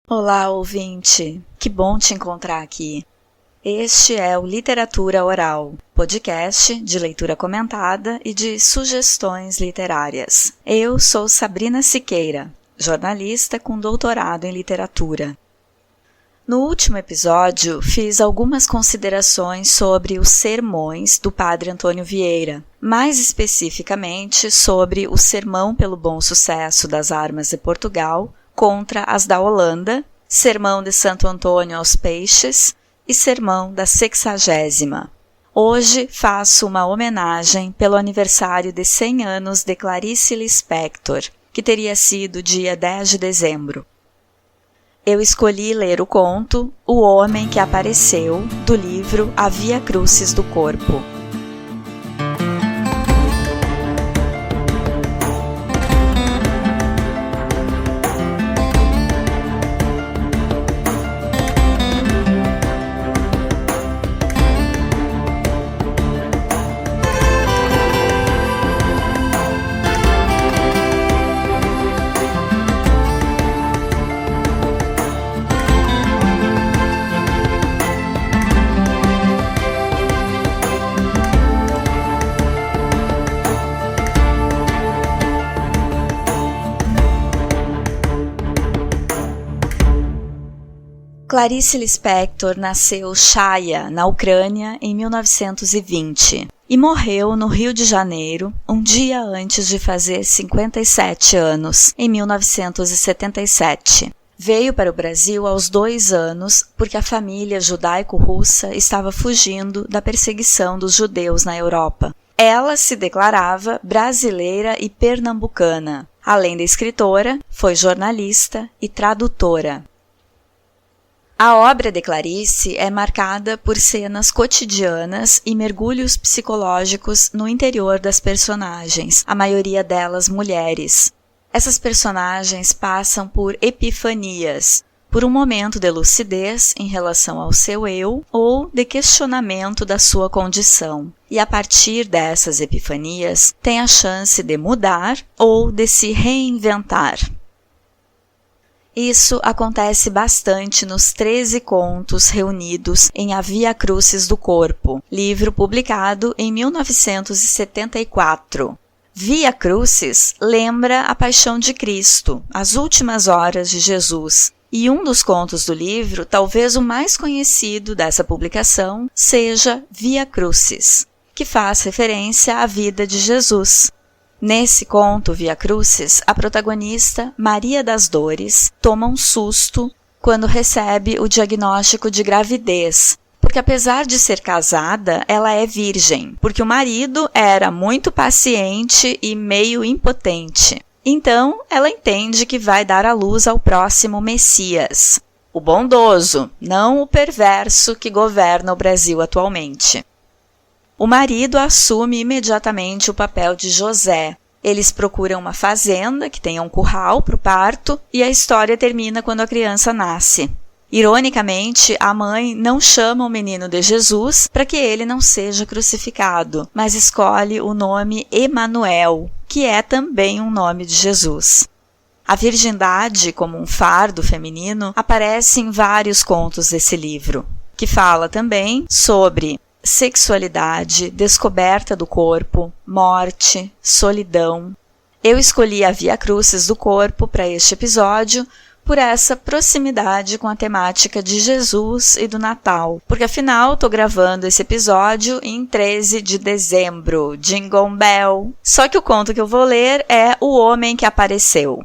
Olá, ouvinte! Que bom te encontrar aqui. Este é o Literatura Oral, podcast de leitura comentada e de sugestões literárias. Eu sou Sabrina Siqueira, jornalista com doutorado em literatura. No último episódio, fiz algumas considerações sobre os sermões do Padre Antônio Vieira, mais especificamente sobre o Sermão pelo Bom Sucesso das Armas de Portugal contra as da Holanda, Sermão de Santo Antônio aos Peixes e Sermão da 60ª. Hoje faço uma homenagem pelo aniversário de 100 anos de Clarice Lispector, que teria sido dia 10 de dezembro. Eu escolhi ler o conto O Homem que Apareceu, do livro A Via Crucis do Corpo. Clarice Lispector nasceu Chaya, na Ucrânia, em 1920 e morreu no Rio de Janeiro, um dia antes de fazer 57 anos, em 1977. Veio para o Brasil aos 2 anos porque a família judaico-russa estava fugindo da perseguição dos judeus na Europa. Ela se declarava brasileira e pernambucana. Além de escritora, foi jornalista e tradutora. A obra de Clarice é marcada por cenas cotidianas e mergulhos psicológicos no interior das personagens, a maioria delas mulheres. Essas personagens passam por epifanias, por um momento de lucidez em relação ao seu eu ou de questionamento da sua condição. E a partir dessas epifanias, tem a chance de mudar ou de se reinventar. Isso acontece bastante nos 13 contos reunidos em A Via Crucis do Corpo, livro publicado em 1974. Via Crucis lembra a Paixão de Cristo, as últimas horas de Jesus, e um dos contos do livro, talvez o mais conhecido dessa publicação, seja Via Crucis, que faz referência à vida de Jesus. Nesse conto, Via Crucis, a protagonista, Maria das Dores, toma um susto quando recebe o diagnóstico de gravidez, porque apesar de ser casada, ela é virgem, porque o marido era muito paciente e meio impotente. Então, ela entende que vai dar à luz ao próximo Messias, o bondoso, não o perverso que governa o Brasil atualmente. O marido assume imediatamente o papel de José. Eles procuram uma fazenda que tenha um curral para o parto e a história termina quando a criança nasce. Ironicamente, a mãe não chama o menino de Jesus para que ele não seja crucificado, mas escolhe o nome Emanuel, que é também um nome de Jesus. A virgindade, como um fardo feminino, aparece em vários contos desse livro, que fala também sobre sexualidade, descoberta do corpo, morte, solidão. Eu escolhi a Via Crucis do Corpo para este episódio por essa proximidade com a temática de Jesus e do Natal, porque afinal estou gravando esse episódio em 13 de dezembro, Jingle Bell. Só que o conto que eu vou ler é O Homem que Apareceu.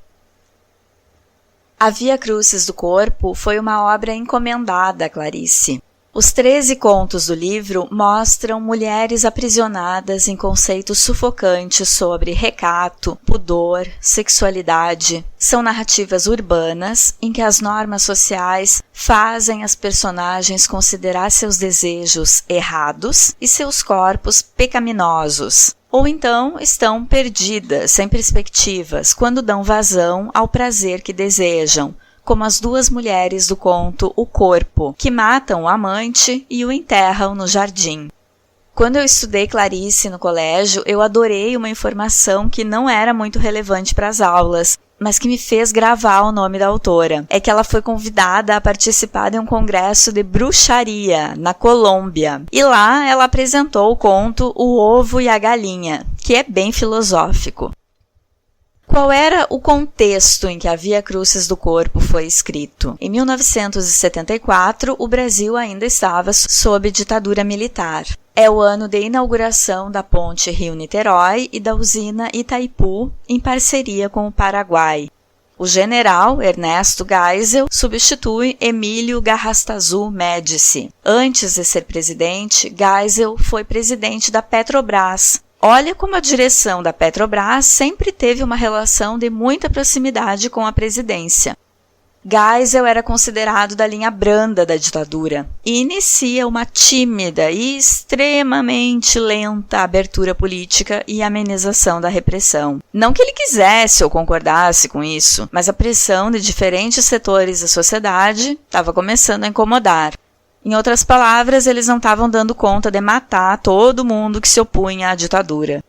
A Via Crucis do Corpo foi uma obra encomendada a Clarice. Os 13 contos do livro mostram mulheres aprisionadas em conceitos sufocantes sobre recato, pudor, sexualidade. São narrativas urbanas em que as normas sociais fazem as personagens considerar seus desejos errados e seus corpos pecaminosos. Ou então estão perdidas, sem perspectivas, quando dão vazão ao prazer que desejam, como as 2 mulheres do conto O Corpo, que matam o amante e o enterram no jardim. Quando eu estudei Clarice no colégio, eu adorei uma informação que não era muito relevante para as aulas, mas que me fez gravar o nome da autora. É que ela foi convidada a participar de um congresso de bruxaria na Colômbia. E lá ela apresentou o conto O Ovo e a Galinha, que é bem filosófico. Qual era o contexto em que a Via Crucis do Corpo foi escrito? Em 1974, o Brasil ainda estava sob ditadura militar. É o ano de inauguração da ponte Rio-Niterói e da usina Itaipu, em parceria com o Paraguai. O general Ernesto Geisel substitui Emílio Garrastazu Médici. Antes de ser presidente, Geisel foi presidente da Petrobras. Olha como a direção da Petrobras sempre teve uma relação de muita proximidade com a presidência. Geisel era considerado da linha branda da ditadura e inicia uma tímida e extremamente lenta abertura política e amenização da repressão. Não que ele quisesse ou concordasse com isso, mas a pressão de diferentes setores da sociedade estava começando a incomodar. Em outras palavras, eles não estavam dando conta de matar todo mundo que se opunha à ditadura.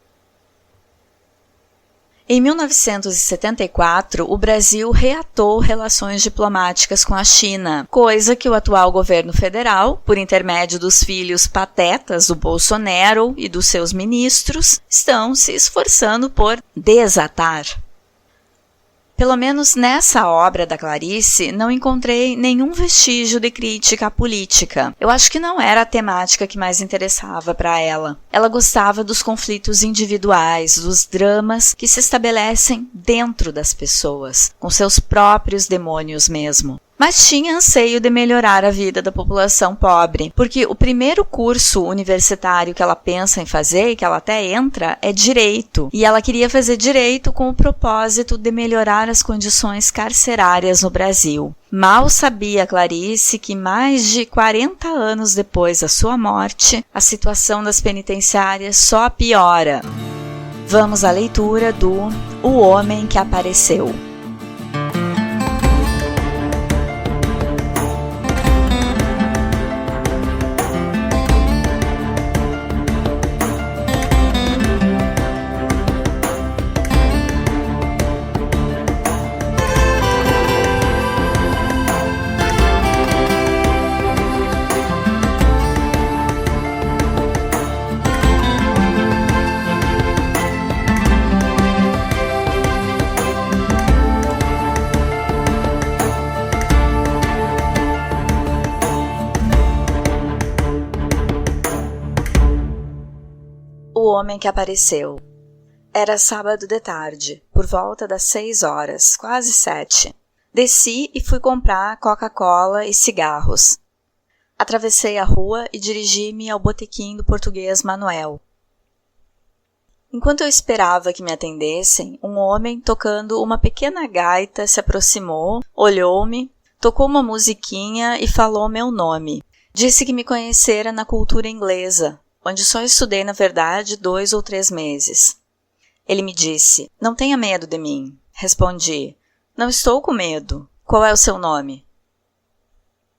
Em 1974, o Brasil reatou relações diplomáticas com a China, coisa que o atual governo federal, por intermédio dos filhos patetas do Bolsonaro e dos seus ministros, estão se esforçando por desatar. Pelo menos nessa obra da Clarice, não encontrei nenhum vestígio de crítica à política. Eu acho que não era a temática que mais interessava para ela. Ela gostava dos conflitos individuais, dos dramas que se estabelecem dentro das pessoas, com seus próprios demônios mesmo. Mas tinha anseio de melhorar a vida da população pobre, porque o primeiro curso universitário que ela pensa em fazer, e que ela até entra, é Direito. E ela queria fazer Direito com o propósito de melhorar as condições carcerárias no Brasil. Mal sabia Clarice que mais de 40 anos depois da sua morte, a situação das penitenciárias só piora. Vamos à leitura do O Homem que Apareceu. O Homem que Apareceu. Era sábado de tarde, por volta das 6 horas, quase 7. Desci e fui comprar Coca-Cola e cigarros. Atravessei a rua e dirigi-me ao botequim do português Manuel. Enquanto eu esperava que me atendessem, um homem tocando uma pequena gaita se aproximou, olhou-me, tocou uma musiquinha e falou meu nome. Disse que me conhecera na cultura inglesa, onde só estudei, na verdade, 2 ou 3 meses. Ele me disse, não tenha medo de mim. Respondi, não estou com medo. Qual é o seu nome?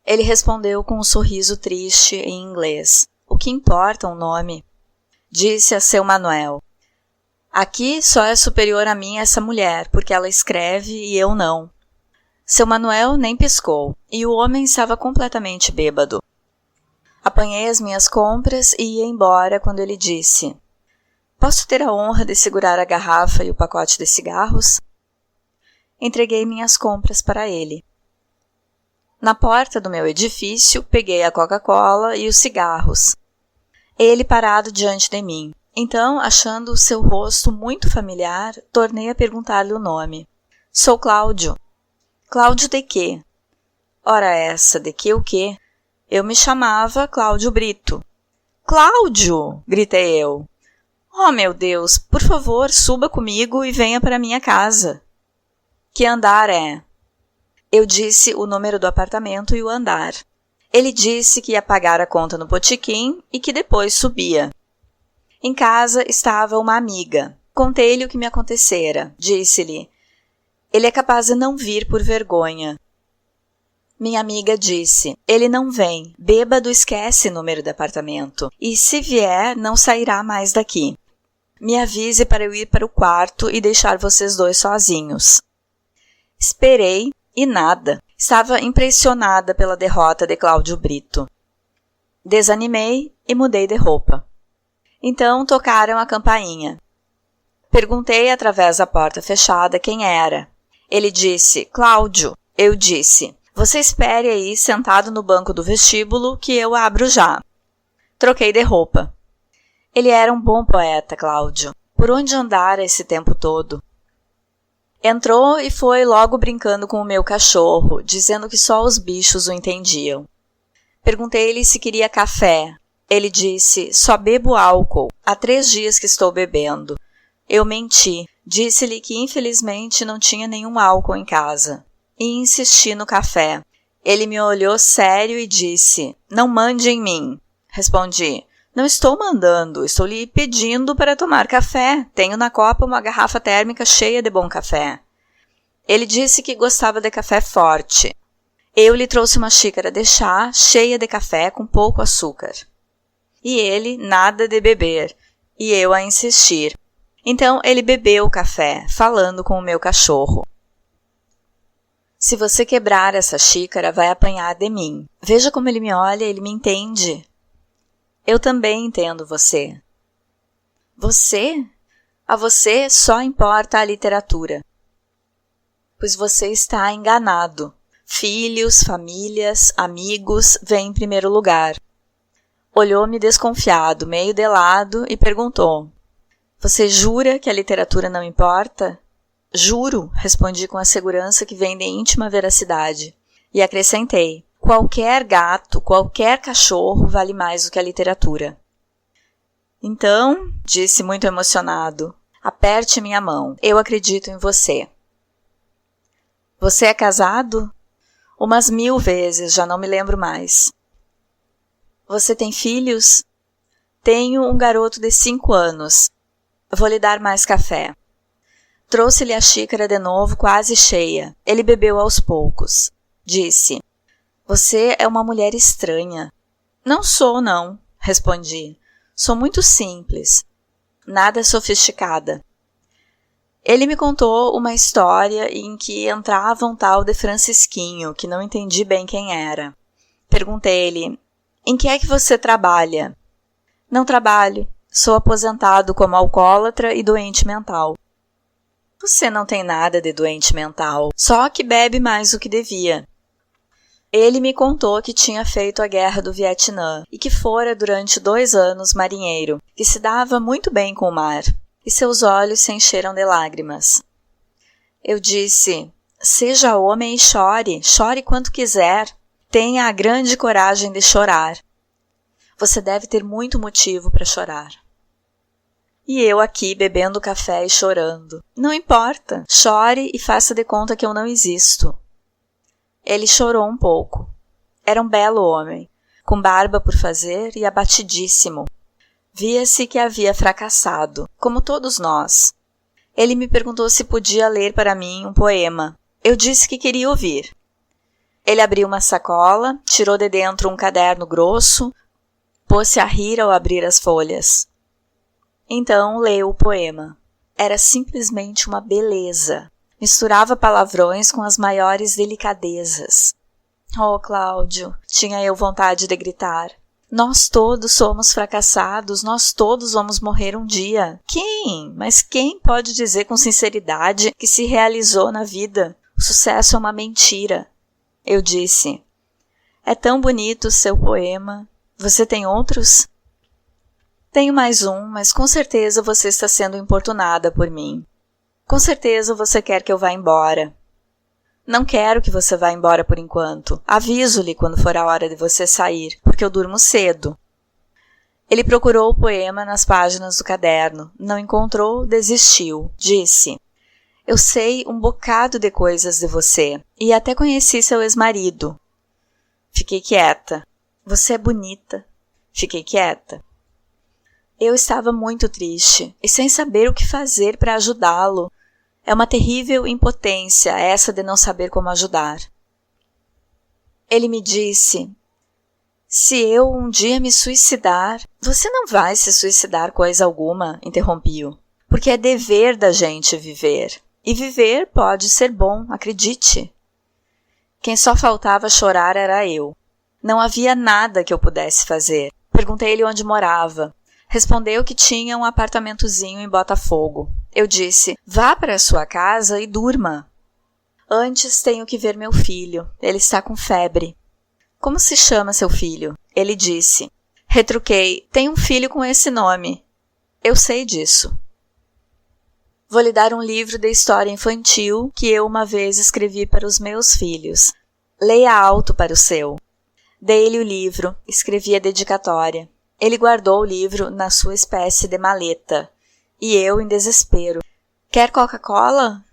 Ele respondeu com um sorriso triste em inglês. O que importa o nome? Disse a seu Manuel. Aqui só é superior a mim essa mulher, porque ela escreve e eu não. Seu Manuel nem piscou, e o homem estava completamente bêbado. Apanhei as minhas compras e ia embora quando ele disse, posso ter a honra de segurar a garrafa e o pacote de cigarros? Entreguei minhas compras para ele. Na porta do meu edifício, peguei a Coca-Cola e os cigarros. Ele parado diante de mim. Então, achando o seu rosto muito familiar, tornei a perguntar-lhe o nome. Sou Cláudio. Cláudio de quê? Ora essa, de que o quê? Eu me chamava Cláudio Brito. Cláudio! Gritei eu. Oh, meu Deus, por favor, suba comigo e venha para minha casa. Que andar é? Eu disse o número do apartamento e o andar. Ele disse que ia pagar a conta no botequim e que depois subia. Em casa estava uma amiga. Contei-lhe o que me acontecera. Disse-lhe, ele é capaz de não vir por vergonha. Minha amiga disse, ele não vem, bêbado esquece número de apartamento, e se vier, não sairá mais daqui. Me avise para eu ir para o quarto e deixar vocês dois sozinhos. Esperei e nada. Estava impressionada pela derrota de Cláudio Brito. Desanimei e mudei de roupa. Então tocaram a campainha. Perguntei através da porta fechada quem era. Ele disse, Cláudio. Eu disse, você espere aí sentado no banco do vestíbulo que eu abro já. Troquei de roupa. Ele era um bom poeta, Cláudio. Por onde andara esse tempo todo? Entrou e foi logo brincando com o meu cachorro, dizendo que só os bichos o entendiam. Perguntei-lhe se queria café. Ele disse, só bebo álcool. Há 3 dias que estou bebendo. Eu menti. Disse-lhe que infelizmente não tinha nenhum álcool em casa. E insisti no café. Ele me olhou sério e disse, não mande em mim. Respondi, não estou mandando, estou lhe pedindo para tomar café. Tenho na copa uma garrafa térmica cheia de bom café. Ele disse que gostava de café forte. Eu lhe trouxe uma xícara de chá cheia de café com pouco açúcar. E ele nada de beber, e eu a insistir. Então ele bebeu o café, falando com o meu cachorro. Se você quebrar essa xícara, vai apanhar de mim. Veja como ele me olha, ele me entende. Eu também entendo você. Você? A você só importa a literatura. Pois você está enganado. Filhos, famílias, amigos vêm em primeiro lugar. Olhou-me desconfiado, meio de lado, e perguntou, você jura que a literatura não importa? Juro, respondi com a segurança que vem de íntima veracidade. E acrescentei, qualquer gato, qualquer cachorro vale mais do que a literatura. Então, disse muito emocionado, aperte minha mão, eu acredito em você. Você é casado? Umas 1000 vezes, já não me lembro mais. Você tem filhos? Tenho um garoto de 5 anos. Vou lhe dar mais café. Trouxe-lhe a xícara de novo, quase cheia. Ele bebeu aos poucos. Disse, você é uma mulher estranha. Não sou, não, respondi. Sou muito simples. Nada sofisticada. Ele me contou uma história em que entrava um tal de Francisquinho, que não entendi bem quem era. Perguntei-lhe, em que é que você trabalha? Não trabalho. Sou aposentado como alcoólatra e doente mental. Você não tem nada de doente mental, só que bebe mais do que devia. Ele me contou que tinha feito a guerra do Vietnã e que fora durante 2 anos marinheiro, que se dava muito bem com o mar, e seus olhos se encheram de lágrimas. Eu disse, seja homem e chore, chore quanto quiser, tenha a grande coragem de chorar. Você deve ter muito motivo para chorar. E eu aqui bebendo café e chorando. Não importa, chore e faça de conta que eu não existo. Ele chorou um pouco. Era um belo homem, com barba por fazer e abatidíssimo. Via-se que havia fracassado, como todos nós. Ele me perguntou se podia ler para mim um poema. Eu disse que queria ouvir. Ele abriu uma sacola, tirou de dentro um caderno grosso, pôs-se a rir ao abrir as folhas. Então leu o poema. Era simplesmente uma beleza. Misturava palavrões com as maiores delicadezas. Oh, Cláudio, tinha eu vontade de gritar. Nós todos somos fracassados, nós todos vamos morrer um dia. Quem? Mas quem pode dizer com sinceridade que se realizou na vida? O sucesso é uma mentira. Eu disse, é tão bonito o seu poema. Você tem outros? Tenho mais um, mas com certeza você está sendo importunada por mim. Com certeza você quer que eu vá embora. Não quero que você vá embora por enquanto. Aviso-lhe quando for a hora de você sair, porque eu durmo cedo. Ele procurou o poema nas páginas do caderno. Não encontrou, desistiu. Disse, eu sei um bocado de coisas de você, e até conheci seu ex-marido. Fiquei quieta. Você é bonita. Fiquei quieta. Eu estava muito triste e sem saber o que fazer para ajudá-lo. É uma terrível impotência essa de não saber como ajudar. Ele me disse: se eu um dia me suicidar... Você não vai se suicidar coisa alguma, interrompi-o. Porque é dever da gente viver. E viver pode ser bom, acredite. Quem só faltava chorar era eu. Não havia nada que eu pudesse fazer. Perguntei-lhe onde morava. Respondeu que tinha um apartamentozinho em Botafogo. Eu disse: vá para a sua casa e durma. Antes tenho que ver meu filho. Ele está com febre. Como se chama seu filho? Ele disse. Retruquei: tem um filho com esse nome. Eu sei disso. Vou lhe dar um livro de história infantil que eu uma vez escrevi para os meus filhos. Leia alto para o seu. Dei-lhe o livro, escrevi a dedicatória. Ele guardou o livro na sua espécie de maleta. E eu, em desespero: quer Coca-Cola?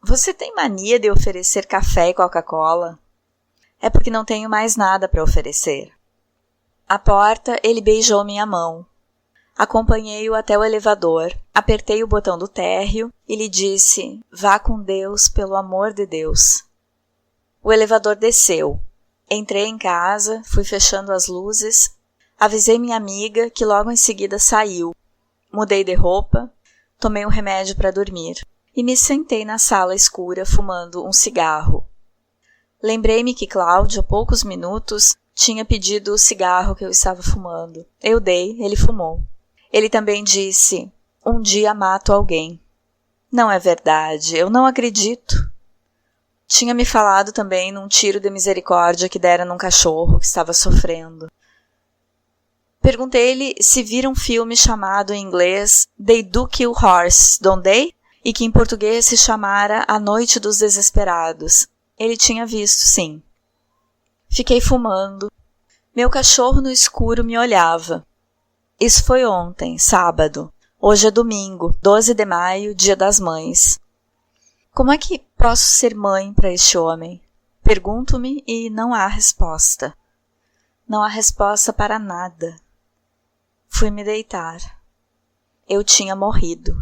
Você tem mania de oferecer café e Coca-Cola? É porque não tenho mais nada para oferecer. À porta, ele beijou minha mão. Acompanhei-o até o elevador, apertei o botão do térreo e lhe disse: vá com Deus, pelo amor de Deus. O elevador desceu. Entrei em casa, fui fechando as luzes, avisei minha amiga, que logo em seguida saiu. Mudei de roupa, tomei um remédio para dormir e me sentei na sala escura fumando um cigarro. Lembrei-me que Cláudio, há poucos minutos, tinha pedido o cigarro que eu estava fumando. Eu dei, ele fumou. Ele também disse: um dia mato alguém. Não é verdade, eu não acredito. Tinha me falado também num tiro de misericórdia que dera num cachorro que estava sofrendo. Perguntei-lhe se vira um filme chamado em inglês They Do Kill Horse, Don't They? E que em português se chamara A Noite dos Desesperados. Ele tinha visto, sim. Fiquei fumando. Meu cachorro no escuro me olhava. Isso foi ontem, sábado. Hoje é domingo, 12 de maio, Dia das Mães. Como é que posso ser mãe para este homem? Pergunto-me e não há resposta. Não há resposta para nada. Fui me deitar. Eu tinha morrido.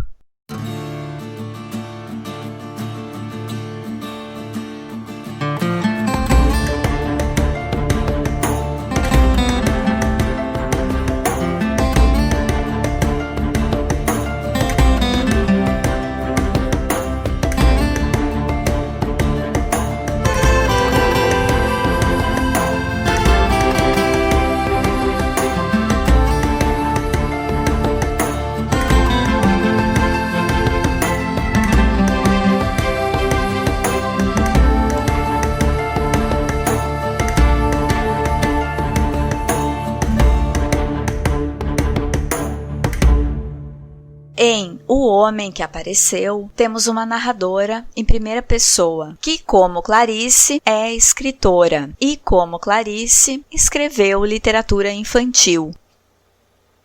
Em O Homem que Apareceu, temos uma narradora em primeira pessoa, que, como Clarice, é escritora e, como Clarice, escreveu literatura infantil.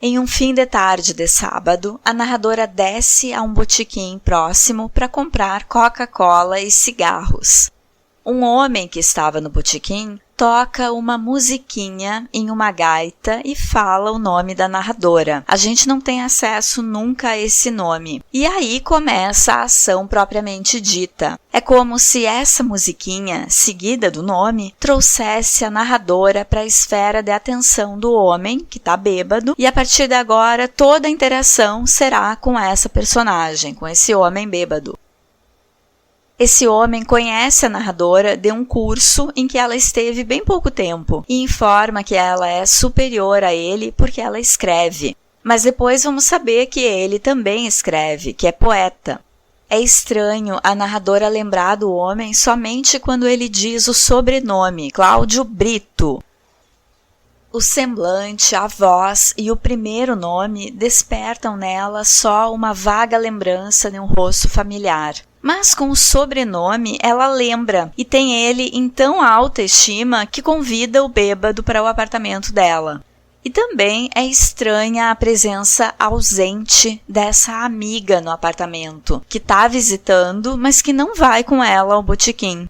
Em um fim de tarde de sábado, a narradora desce a um botequim próximo para comprar Coca-Cola e cigarros. Um homem que estava no botequim toca uma musiquinha em uma gaita e fala o nome da narradora. A gente não tem acesso nunca a esse nome. E aí começa a ação propriamente dita. É como se essa musiquinha, seguida do nome, trouxesse a narradora para a esfera de atenção do homem, que está bêbado, e a partir de agora toda a interação será com essa personagem, com esse homem bêbado. Esse homem conhece a narradora de um curso em que ela esteve bem pouco tempo e informa que ela é superior a ele porque ela escreve. Mas depois vamos saber que ele também escreve, que é poeta. É estranho a narradora lembrar do homem somente quando ele diz o sobrenome, Cláudio Brito. O semblante, a voz e o primeiro nome despertam nela só uma vaga lembrança de um rosto familiar. Mas com o sobrenome ela lembra e tem ele em tão alta estima que convida o bêbado para o apartamento dela. E também é estranha a presença ausente dessa amiga no apartamento, que está visitando, mas que não vai com ela ao botequim.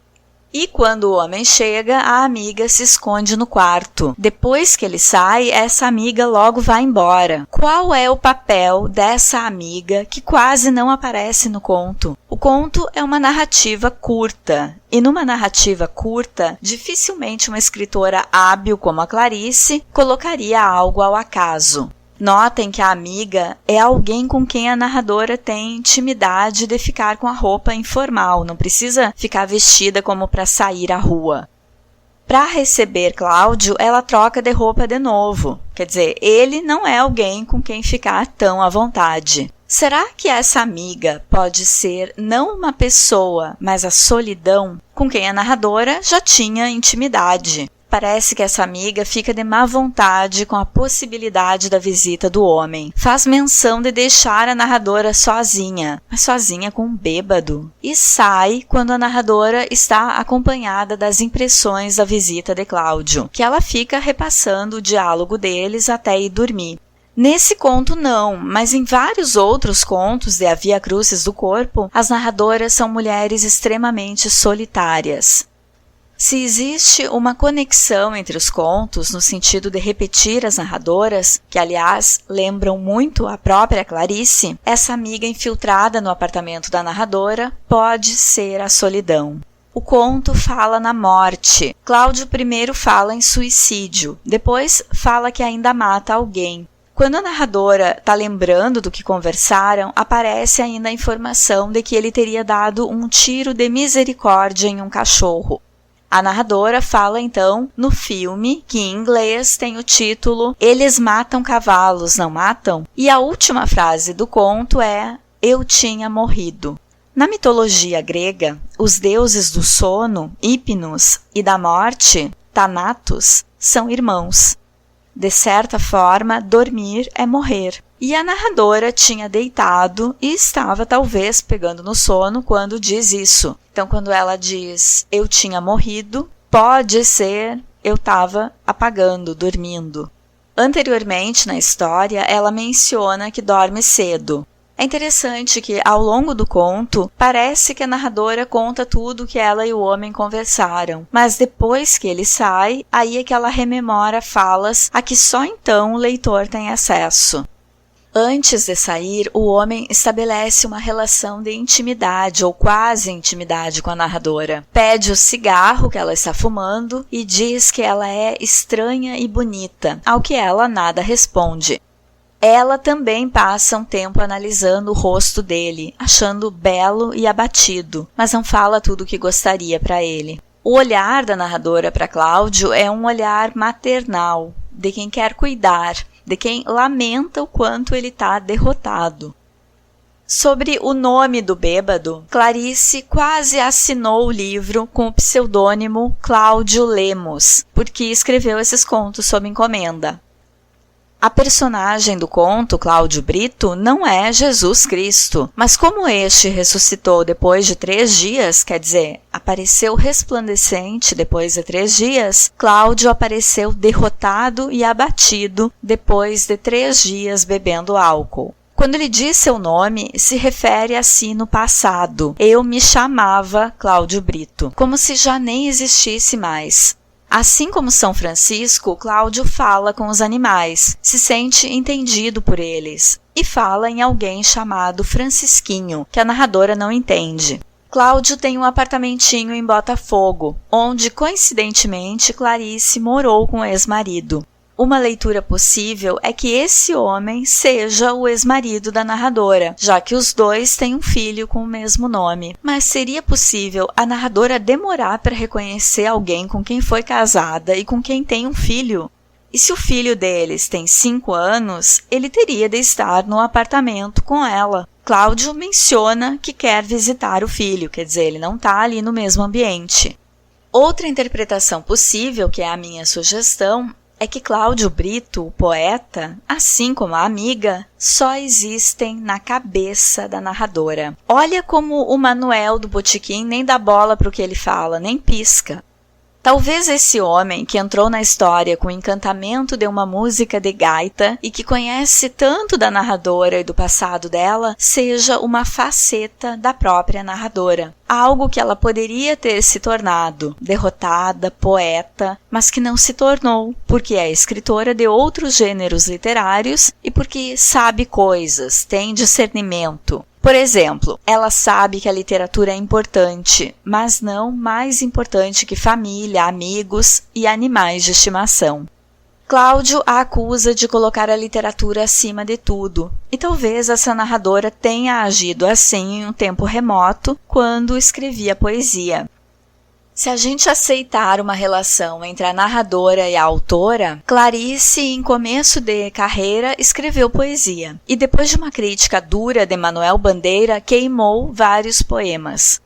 E quando o homem chega, a amiga se esconde no quarto. Depois que ele sai, essa amiga logo vai embora. Qual é o papel dessa amiga que quase não aparece no conto? O conto é uma narrativa curta. E numa narrativa curta, dificilmente uma escritora hábil como a Clarice colocaria algo ao acaso. Notem que a amiga é alguém com quem a narradora tem intimidade de ficar com a roupa informal, não precisa ficar vestida como para sair à rua. Para receber Cláudio, ela troca de roupa de novo, quer dizer, ele não é alguém com quem ficar tão à vontade. Será que essa amiga pode ser não uma pessoa, mas a solidão, com quem a narradora já tinha intimidade? Parece que essa amiga fica de má vontade com a possibilidade da visita do homem. Faz menção de deixar a narradora sozinha, mas sozinha com um bêbado. E sai quando a narradora está acompanhada das impressões da visita de Cláudio, que ela fica repassando o diálogo deles até ir dormir. Nesse conto não, mas em vários outros contos de A Via Crucis do Corpo, as narradoras são mulheres extremamente solitárias. Se existe uma conexão entre os contos, no sentido de repetir as narradoras, que aliás lembram muito a própria Clarice, essa amiga infiltrada no apartamento da narradora pode ser a solidão. O conto fala na morte. Cláudio primeiro fala em suicídio, depois fala que ainda mata alguém. Quando a narradora está lembrando do que conversaram, aparece ainda a informação de que ele teria dado um tiro de misericórdia em um cachorro. A narradora fala então no filme, que em inglês tem o título Eles Matam Cavalos, Não Matam? E a última frase do conto é Eu tinha morrido. Na mitologia grega, os deuses do sono, Hipnos, e da morte, Thanatos, são irmãos. De certa forma, dormir é morrer. E a narradora tinha deitado e estava talvez pegando no sono quando diz isso. Então, quando ela diz eu tinha morrido, pode ser eu estava apagando, dormindo. Anteriormente na história, ela menciona que dorme cedo. É interessante que, ao longo do conto, parece que a narradora conta tudo que ela e o homem conversaram, mas depois que ele sai, aí é que ela rememora falas a que só então o leitor tem acesso. Antes de sair, o homem estabelece uma relação de intimidade ou quase intimidade com a narradora. Pede o cigarro que ela está fumando e diz que ela é estranha e bonita, ao que ela nada responde. Ela também passa um tempo analisando o rosto dele, achando belo e abatido, mas não fala tudo o que gostaria para ele. O olhar da narradora para Cláudio é um olhar maternal, de quem quer cuidar, de quem lamenta o quanto ele está derrotado. Sobre o nome do bêbado, Clarice quase assinou o livro com o pseudônimo Cláudio Lemos, porque escreveu esses contos sob encomenda. A personagem do conto, Cláudio Brito, não é Jesus Cristo, mas como este ressuscitou depois de 3 dias, quer dizer, apareceu resplandecente depois de 3 dias, Cláudio apareceu derrotado e abatido depois de 3 dias bebendo álcool. Quando ele diz seu nome, se refere a si no passado. Eu me chamava Cláudio Brito, como se já nem existisse mais. Assim como São Francisco, Cláudio fala com os animais, se sente entendido por eles, e fala em alguém chamado Francisquinho, que a narradora não entende. Cláudio tem um apartamentinho em Botafogo, onde, coincidentemente, Clarice morou com o ex-marido. Uma leitura possível é que esse homem seja o ex-marido da narradora, já que os dois têm um filho com o mesmo nome. Mas seria possível a narradora demorar para reconhecer alguém com quem foi casada e com quem tem um filho? E se o filho deles tem 5 anos, ele teria de estar no apartamento com ela. Cláudio menciona que quer visitar o filho, quer dizer, ele não está ali no mesmo ambiente. Outra interpretação possível, que é a minha sugestão, é que Cláudio Brito, o poeta, assim como a amiga, só existem na cabeça da narradora. Olha como o Manuel do Botequim nem dá bola para o que ele fala, nem pisca. Talvez esse homem que entrou na história com o encantamento de uma música de gaita e que conhece tanto da narradora e do passado dela, seja uma faceta da própria narradora. Algo que ela poderia ter se tornado, derrotada, poeta, mas que não se tornou, porque é escritora de outros gêneros literários e porque sabe coisas, tem discernimento. Por exemplo, ela sabe que a literatura é importante, mas não mais importante que família, amigos e animais de estimação. Cláudio a acusa de colocar a literatura acima de tudo, e talvez essa narradora tenha agido assim em um tempo remoto, quando escrevia poesia. Se a gente aceitar uma relação entre a narradora e a autora, Clarice, em começo de carreira, escreveu poesia, e depois de uma crítica dura de Manuel Bandeira, queimou vários poemas.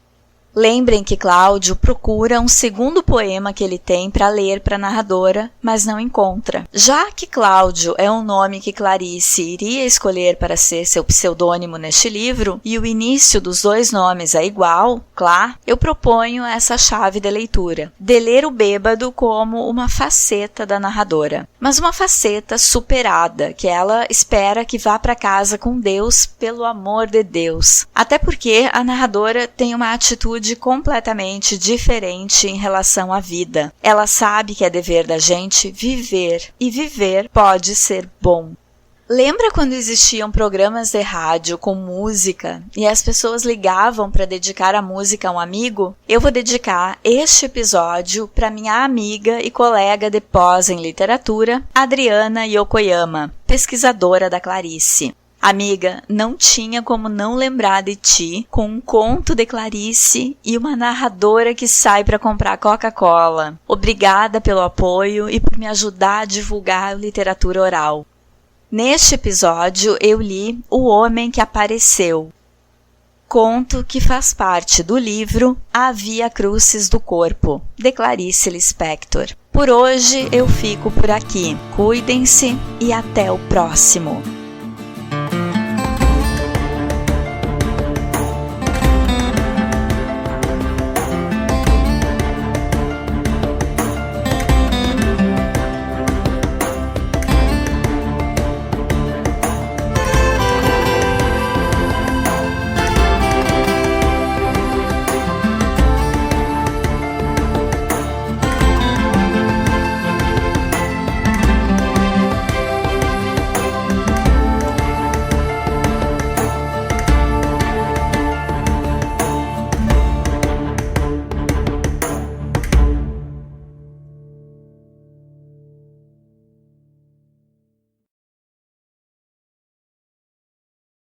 Lembrem que Cláudio procura um segundo poema que ele tem para ler para a narradora, mas não encontra. Já que Cláudio é um nome que Clarice iria escolher para ser seu pseudônimo neste livro, e o início dos dois nomes é igual, Clá, eu proponho essa chave de leitura, de ler o bêbado como uma faceta da narradora, mas uma faceta superada, que ela espera que vá para casa com Deus pelo amor de Deus. Até porque a narradora tem uma atitude completamente diferente em relação à vida. Ela sabe que é dever da gente viver, e viver pode ser bom. Lembra quando existiam programas de rádio com música e as pessoas ligavam para dedicar a música a um amigo? Eu vou dedicar este episódio para minha amiga e colega de pós em literatura, Adriana Yokoyama, pesquisadora da Clarice. Amiga, não tinha como não lembrar de ti com um conto de Clarice e uma narradora que sai para comprar Coca-Cola. Obrigada pelo apoio e por me ajudar a divulgar a literatura oral. Neste episódio, eu li O Homem que Apareceu, conto que faz parte do livro A Via Crucis do Corpo, de Clarice Lispector. Por hoje, eu fico por aqui. Cuidem-se e até o próximo!